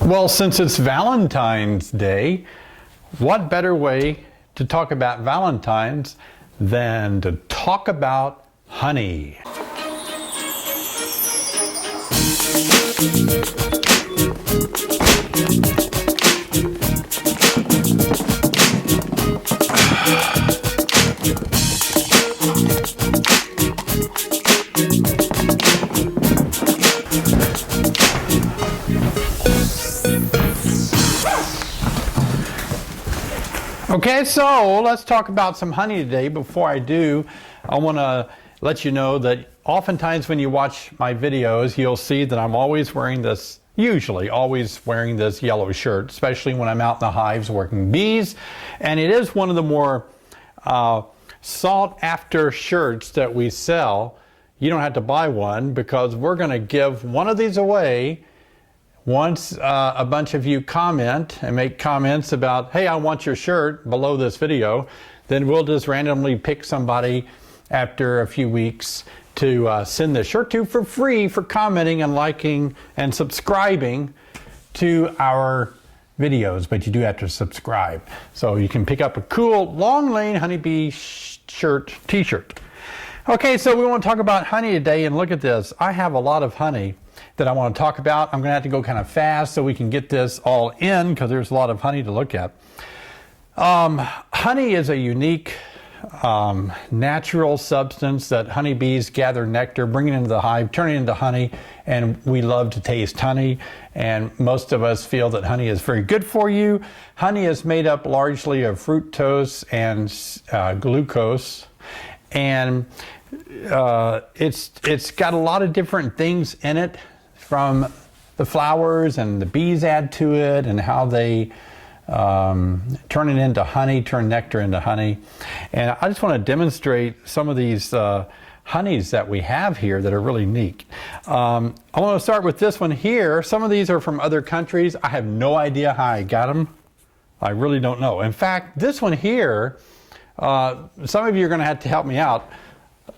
Well, since it's Valentine's Day, what better way to talk about Valentine's than to talk about honey? Okay, so let's talk about some honey today. Before I do, I want to let you know that oftentimes when you watch my videos, you'll see that I'm always wearing this, usually always wearing this yellow shirt, especially when I'm out in the hives working bees. And it is one of the more sought after shirts that we sell. You don't have to buy one because we're going to give one of these away once a bunch of you comment and make comments about, hey, I want your shirt below this video. Then we'll just randomly pick somebody after a few weeks to send the shirt to for free for commenting and liking and subscribing to our videos. But you do have to subscribe. So you can pick up a cool long lane honeybee shirt, t-shirt. Okay, so we want to talk about honey today, and look at this. I have a lot of honey that I want to talk about. I'm going to have to go kind of fast so we can get this all in because there's a lot of honey to look at. Honey is a unique natural substance that honeybees gather nectar, bring it into the hive, turn it into honey, and we love to taste honey, and most of us feel that honey is very good for you. Honey is made up largely of fructose and glucose, and it's got a lot of different things in it, from the flowers, and the bees add to it, and how they turn it into honey, turn nectar into honey. And I just want to demonstrate some of these honeys that we have here that are really neat. I want to start with this one here. Some of these are from other countries. I have no idea how I got them. I really don't know. In fact, this one here, some of you are going to have to help me out.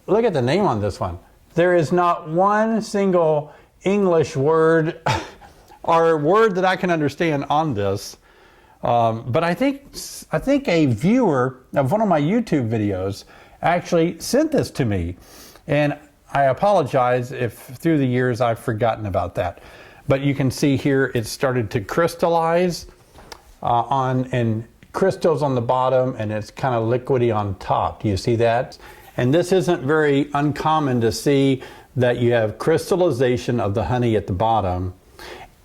Look at the name on this one. There is not one single English word or word that I can understand on this. But I think a viewer of one of my YouTube videos actually sent this to me. And I apologize if through the years I've forgotten about that. But you can see here it started to crystallize and crystals on the bottom, and it's kind of liquidy on top. Do you see that? And this isn't very uncommon to see that you have crystallization of the honey at the bottom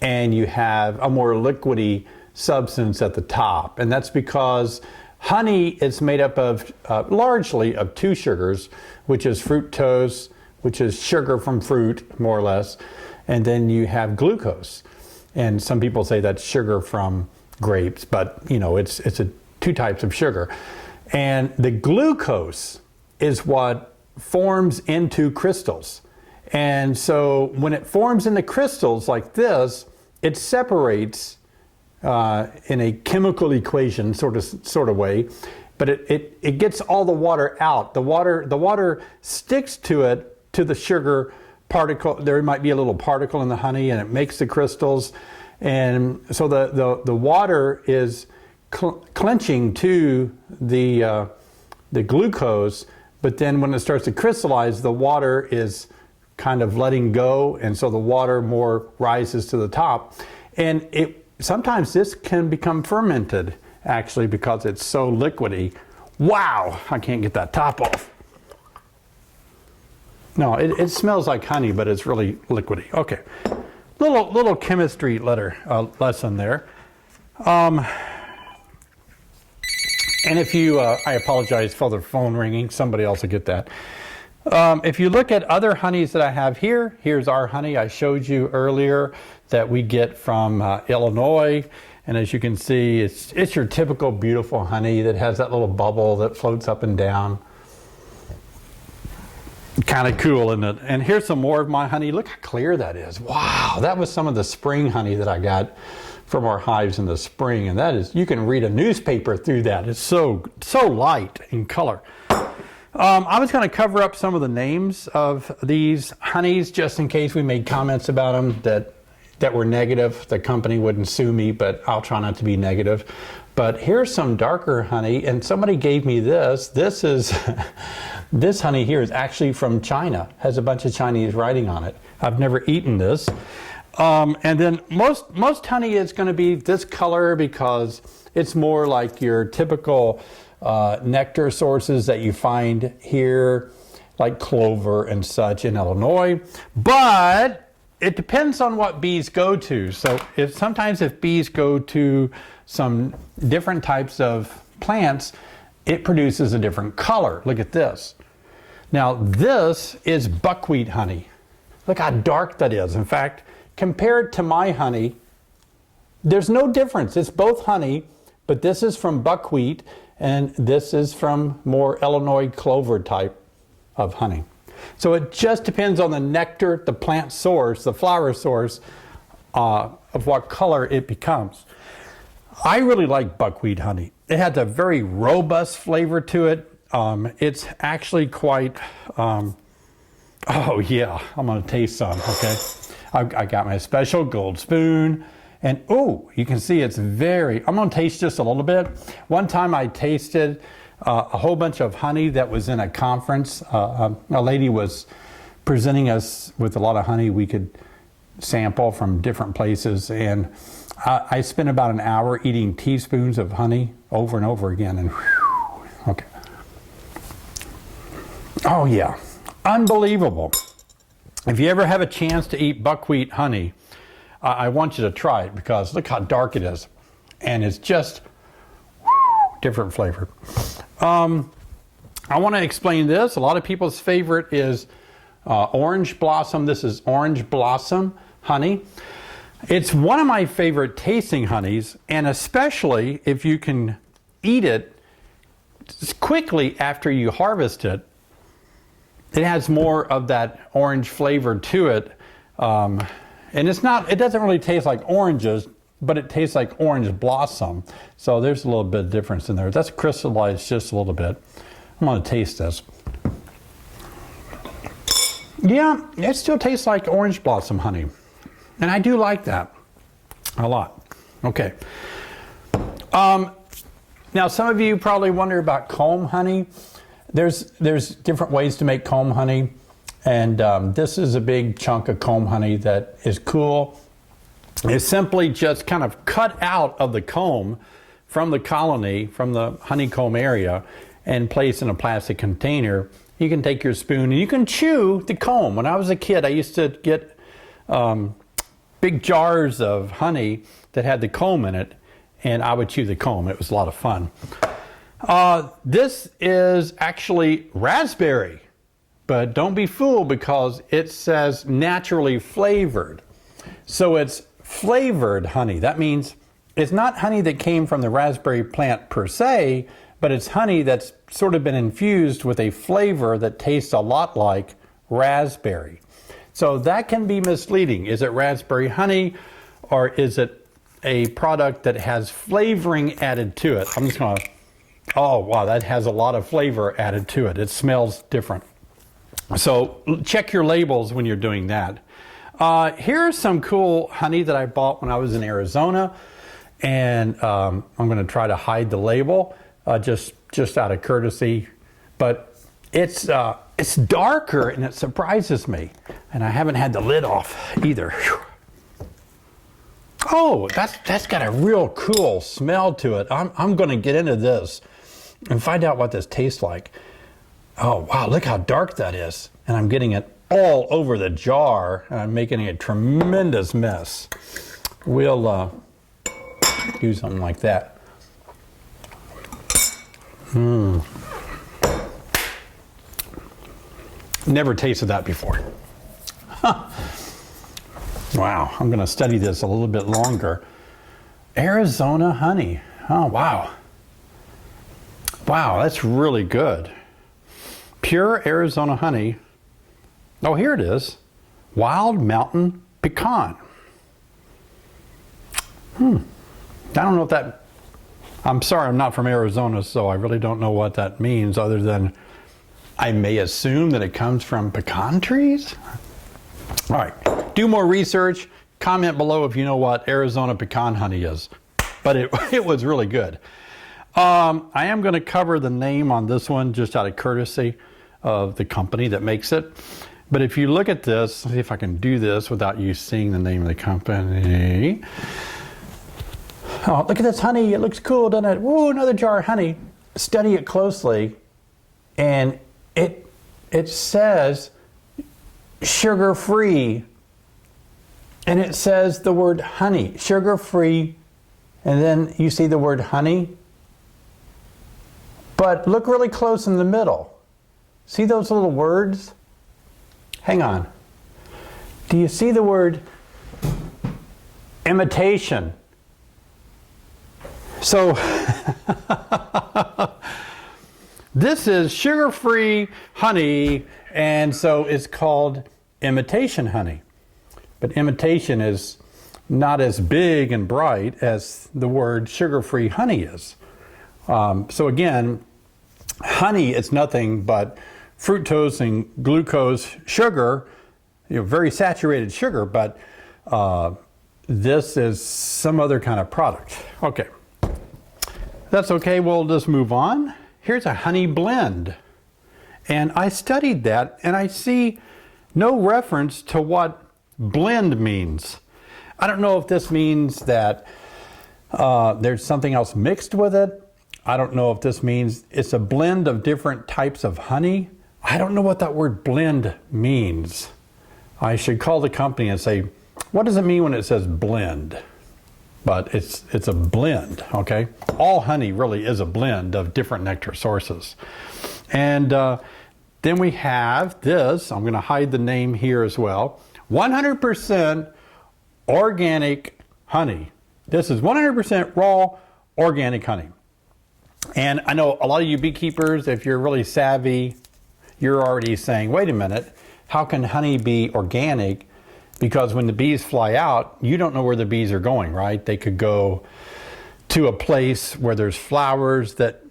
and you have a more liquidy substance at the top. And that's because honey is made up of largely of two sugars, which is fructose, which is sugar from fruit, more or less, and then you have glucose. And some people say that's sugar from grapes, but you know, it's two types of sugar. And the glucose is what forms into crystals. And so when it forms into crystals like this, it separates in a chemical equation sort of way, but it gets all the water out. The water sticks to it, to the sugar particle. There might be a little particle in the honey, and it makes the crystals. And so the water is clenching to the glucose, but then when it starts to crystallize, the water is kind of letting go, and so the water more rises to the top. And sometimes this can become fermented, actually, because it's so liquidy. Wow, I can't get that top off. No, it smells like honey, but it's really liquidy. Okay, little chemistry lesson there. And if you, I apologize for the phone ringing, somebody else will get that. If you look at other honeys that I have here, here's our honey I showed you earlier that we get from Illinois. And as you can see, it's your typical beautiful honey that has that little bubble that floats up and down. Kind of cool, isn't it? And here's some more of my honey. Look how clear that is. Wow, that was some of the spring honey that I got from our hives in the spring, and that is, you can read a newspaper through that. It's so light in color. I was going to cover up some of the names of these honeys just in case we made comments about them that that were negative. The company wouldn't sue me, but I'll try not to be negative. But here's some darker honey, and somebody gave me this. This is, this honey here is actually from China. Has a bunch of Chinese writing on it. I've never eaten this. And then most honey is going to be this color because it's more like your typical nectar sources that you find here, like clover and such in Illinois. But it depends on what bees go to. So sometimes if bees go to some different types of plants, it produces a different color. Look at this. Now this is buckwheat honey. Look how dark that is. In fact, compared to my honey, there's no difference. It's both honey, but this is from buckwheat and this is from more Illinois clover type of honey. So it just depends on the nectar, the plant source, the flower source, of what color it becomes. I really like buckwheat honey. It has a very robust flavor to it. It's actually quite, oh yeah, I'm gonna taste some, okay? I got my special gold spoon, and oh, you can see it's very, I'm gonna taste just a little bit. One time I tasted a whole bunch of honey that was in a conference. A lady was presenting us with a lot of honey we could sample from different places, and I spent about an hour eating teaspoons of honey over and over again, and whew, okay. Oh yeah, unbelievable. If you ever have a chance to eat buckwheat honey, I want you to try it because look how dark it is, and it's just different flavor. I want to explain this. A lot of people's favorite is orange blossom. This is orange blossom honey. It's one of my favorite tasting honeys, and especially if you can eat it quickly after you harvest it. It has more of that orange flavor to it, and it doesn't really taste like oranges, but it tastes like orange blossom. So there's a little bit of difference in there. That's crystallized just a little bit. I'm gonna taste this. Yeah, it still tastes like orange blossom honey. And I do like that a lot. Okay. Now some of you probably wonder about comb honey. There's different ways to make comb honey. And this is a big chunk of comb honey that is cool. It's simply just kind of cut out of the comb from the colony, from the honeycomb area, and placed in a plastic container. You can take your spoon and you can chew the comb. When I was a kid, I used to get big jars of honey that had the comb in it, and I would chew the comb. It was a lot of fun. This is actually raspberry, but don't be fooled because it says naturally flavored. So it's flavored honey. That means it's not honey that came from the raspberry plant per se, but it's honey that's sort of been infused with a flavor that tastes a lot like raspberry. So that can be misleading. Is it raspberry honey, or is it a product that has flavoring added to it? I'm just gonna, oh wow, that has a lot of flavor added to it. It smells different. So check your labels when you're doing that. Here's some cool honey that I bought when I was in Arizona, and I'm going to try to hide the label just out of courtesy, but it's darker and it surprises me, and I haven't had the lid off either. Whew. Oh, that's got a real cool smell to it. I'm going to get into this and find out what this tastes like. Oh wow, look how dark that is, and I'm getting it all over the jar, and I'm making a tremendous mess. We'll do something like that. Never tasted that before. Wow, I'm gonna study this a little bit longer. Arizona honey, oh wow. Wow, that's really good. Pure Arizona honey. Oh, here it is. Wild Mountain Pecan. I don't know if that, I'm sorry, I'm not from Arizona, so I really don't know what that means other than I may assume that it comes from pecan trees. All right, do more research, comment below if you know what Arizona pecan honey is. But it was really good. I am going to cover the name on this one just out of courtesy of the company that makes it. But if you look at this, let's see if I can do this without you seeing the name of the company. Oh, look at this honey. It looks cool, doesn't it? Woo, another jar of honey. Study it closely, and it says sugar-free. And it says the word honey, sugar-free, and then you see the word honey. But look really close in the middle. See those little words? Hang on. Do you see the word imitation? So this is sugar-free honey, and so it's called imitation honey. But imitation is not as big and bright as the word sugar-free honey is. So again, honey is nothing but fructose and glucose sugar, very saturated sugar, but this is some other kind of product. Okay, that's okay, we'll just move on. Here's a honey blend. And I studied that, and I see no reference to what blend means. I don't know if this means that there's something else mixed with it. I don't know if this means it's a blend of different types of honey. I don't know what that word blend means. I should call the company and say, what does it mean when it says blend? But it's a blend, okay? All honey really is a blend of different nectar sources. And then we have this, I'm gonna hide the name here as well, 100% organic honey. This is 100% raw organic honey. And I know a lot of you beekeepers, if you're really savvy, you're already saying, wait a minute, how can honey be organic? Because when the bees fly out, you don't know where the bees are going, right? They could go to a place where there's flowers that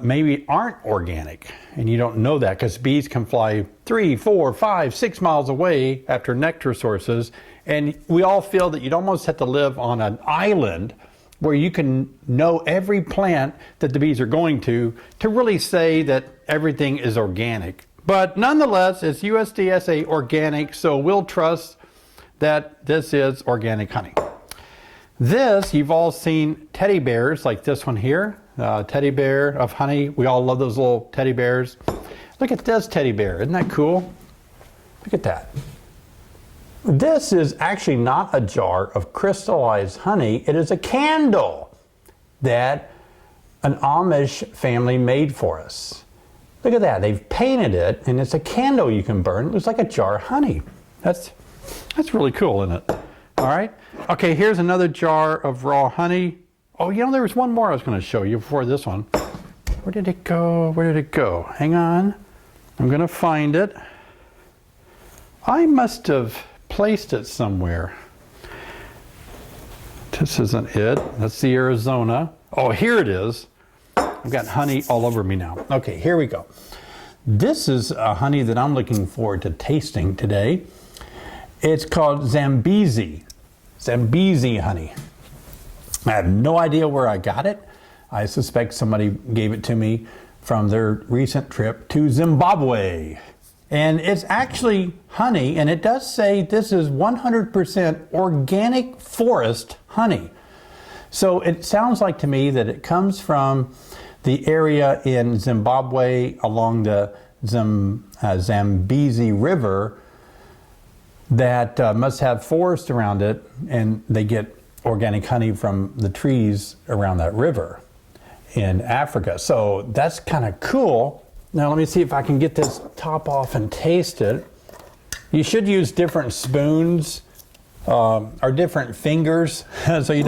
maybe aren't organic, and you don't know that because bees can fly 3, 4, 5, 6 miles away after nectar sources, and we all feel that you'd almost have to live on an island where you can know every plant that the bees are going to really say that everything is organic. But nonetheless, it's USDSA organic, so we'll trust that this is organic honey. This, you've all seen teddy bears like this one here, teddy bear of honey. We all love those little teddy bears. Look at this teddy bear, isn't that cool? Look at that. This is actually not a jar of crystallized honey, it is a candle that an Amish family made for us. Look at that, they've painted it and it's a candle you can burn. It looks like a jar of honey. That's really cool, isn't it? All right, okay, here's another jar of raw honey. Oh, there was one more I was gonna show you before this one. Where did it go? Where did it go? Hang on, I'm gonna find it. I must have placed it somewhere. This isn't it. That's the Arizona. Oh, here it is. I've got honey all over me now. Okay, here we go. This is a honey that I'm looking forward to tasting today. It's called Zambezi honey. I have no idea where I got it. I suspect somebody gave it to me from their recent trip to Zimbabwe. And it's actually honey, and it does say this is 100% organic forest honey. So it sounds like to me that it comes from the area in Zimbabwe along the Zambezi River that must have forest around it, and they get organic honey from the trees around that river in Africa. So that's kind of cool. Now let me see if I can get this top off and taste it. You should use different spoons or different fingers so you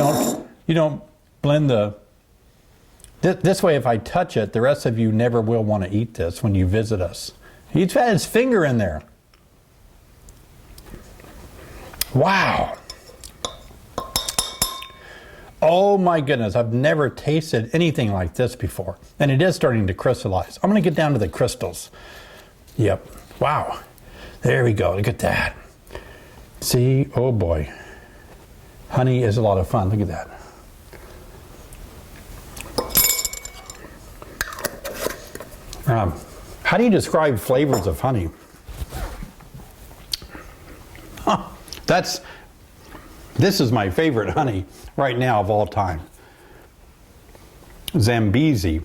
don't blend the. This way, if I touch it, the rest of you never will want to eat this when you visit us. He's had his finger in there. Wow. Oh my goodness, I've never tasted anything like this before. And it is starting to crystallize. I'm gonna get down to the crystals. Yep, wow. There we go, look at that. See, oh boy. Honey is a lot of fun. Look at that. How do you describe flavors of honey? Huh, this is my favorite honey right now of all time. Zambezi.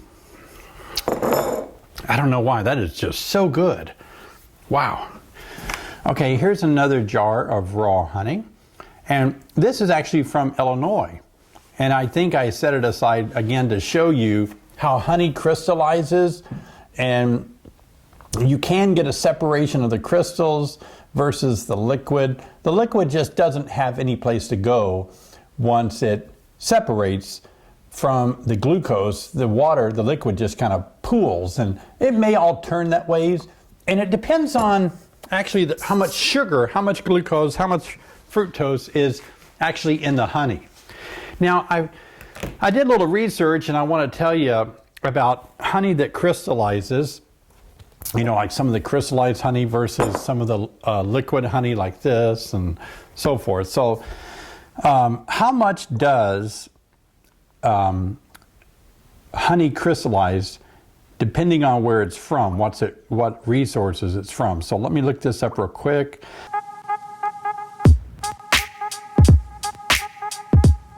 I don't know why, that is just so good. Wow. Okay, here's another jar of raw honey. And this is actually from Illinois. And I think I set it aside again to show you how honey crystallizes. And you can get a separation of the crystals versus the liquid. The liquid just doesn't have any place to go once it separates from the glucose. The water, the liquid just kind of pools, and it may all turn that way. And it depends on actually how much sugar, how much glucose, how much fructose is actually in the honey. Now, I did a little research, and I want to tell you about honey that crystallizes. You know, like some of the crystallized honey versus some of the liquid honey like this and so forth. So how much does honey crystallize depending on where it's from, what resources it's from? So let me look this up real quick.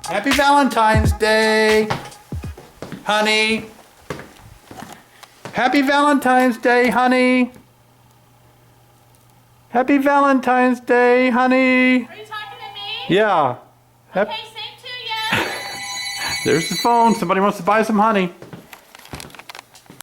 Happy Valentine's Day, honey. Happy Valentine's Day, honey. Happy Valentine's Day, honey. Are you talking to me? Yeah. Okay, same to you. There's the phone. Somebody wants to buy some honey.